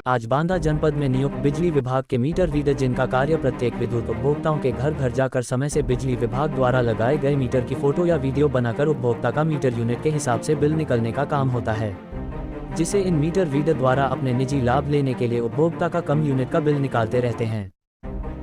आज बांदा जनपद में नियुक्त बिजली विभाग के मीटर रीडर, जिनका कार्य प्रत्येक विद्युत उपभोक्ताओं के घर घर जाकर समय से बिजली विभाग द्वारा लगाए गए मीटर की फोटो या वीडियो बनाकर उपभोक्ता का मीटर यूनिट के हिसाब से बिल निकलने का काम होता है, जिसे इन मीटर रीडर द्वारा अपने निजी लाभ लेने के लिए उपभोक्ता का कम यूनिट का बिल निकालते रहते हैं।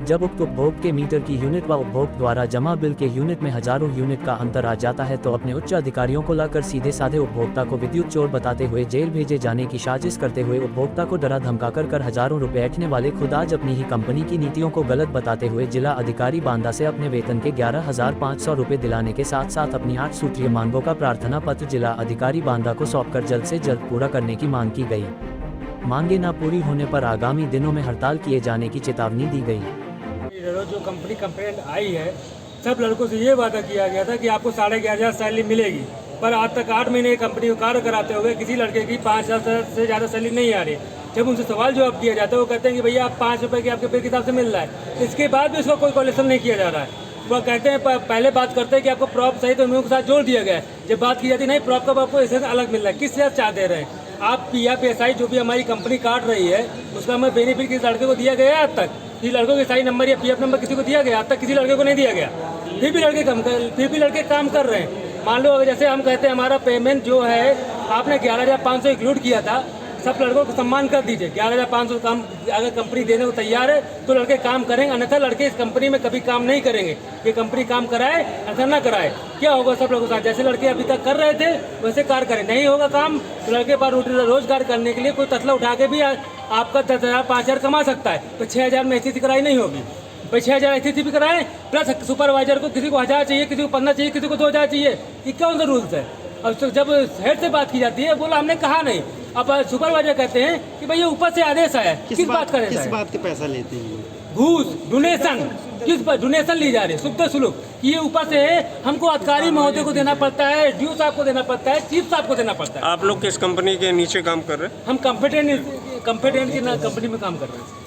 जब उक्त उपभोक्ता के मीटर की यूनिट व उपभोक्ता द्वारा जमा बिल के यूनिट में हजारों यूनिट का अंतर आ जाता है, तो अपने उच्च अधिकारियों को लाकर सीधे साधे उपभोक्ता को विद्युत चोर बताते हुए जेल भेजे जाने की साजिश करते हुए उपभोक्ता को डरा धमका कर हजारों रुपए ऐंठने वाले खुद आज अपनी ही कंपनी की नीतियों को गलत बताते हुए जिला अधिकारी बांदा से अपने वेतन के 11,500 रुपए दिलाने के साथ साथ अपनी 8 सूत्रीय मांगों का प्रार्थना पत्र जिला अधिकारी बांदा को सौंपकर जल्द से जल्द पूरा करने की मांग की गई। मांगे न पूरी होने पर आगामी दिनों में हड़ताल किए जाने की चेतावनी दी गई। जो कंपनी कंप्लेंट आई है, सब लड़कों से ये वादा किया गया था कि आपको 11,500 सैलरी मिलेगी, पर आज तक 8 महीने कंपनी को कार्य कराते हुए किसी लड़के की 5,000 से ज़्यादा सैलरी नहीं आ रही। जब उनसे सवाल जवाब किया जाता है, वो कहते हैं कि भैया आप 5 रुपये की आपके पे के हिसाब से मिल रहा है, इसके बाद भी उसका कोई कॉलेक्शन नहीं किया जा रहा है। वो कहते हैं पहले बात करते हैं कि आपको प्रॉप सही तो उन लोगों के साथ जोड़ दिया गया है, जब बात की जाती है नहीं प्रॉप का आपको ऐसे अलग मिल रहा है, किस तरह चार्ज दे रहे हैं आप? PF जो भी हमारी कंपनी काट रही है उसका हमें बेनिफिट किस लड़के को दिया गया है? आज तक किसी लड़कों के सही नंबर या PF नंबर किसी को दिया गया? आज तक किसी लड़के को नहीं दिया गया। फिर भी लड़के काम कर रहे हैं। मान लो अगर जैसे हम कहते हैं हमारा पेमेंट जो है आपने 11,500 इंक्लूड किया था, सब लड़कों को सम्मान कर दीजिए। 11,500 काम अगर कंपनी देने को तैयार है तो लड़के काम करेंगे, अन्यथा लड़के इस कंपनी में कभी काम नहीं करेंगे। ये कंपनी काम कराए अन्यथा ना कराए, क्या होगा सब लोगों के साथ? जैसे लड़के अभी तक कर रहे थे वैसे कार्य करें, नहीं होगा काम तो लड़के पास रोजगार करने के लिए कोई तसला उठा के भी आपका 10,000 5,000 कमा सकता है, तो 6,000 में SCC कराई नहीं होगी। भाई 6,000 SCC भी कराएं, प्लस सुपरवाइजर को किसी को 1,000 चाहिए, किसी को 15 चाहिए, किसी को 2,000 चाहिए। ये कौन सा रूल्स है? अब जब हेड से बात की जाती है बोला हमने कहा नहीं, अब सुपरवाइजर कहते हैं कि भैया ऊपर से आदेश आया। किस बात का? किस बात के पैसा लेते हैं? घूस, डोनेशन, किस पर डोनेशन ली जा रही है? शुद्ध सुलूक ये ऊपर से हमको अधिकारी महोदय को देना पड़ता है, DO साहब को देना पड़ता है, चीफ साहब को देना पड़ता है। आप लोग किस कंपनी के नीचे काम कर रहे हैं? हम कंप्यूटर की कंपनी में काम कर रहे हैं।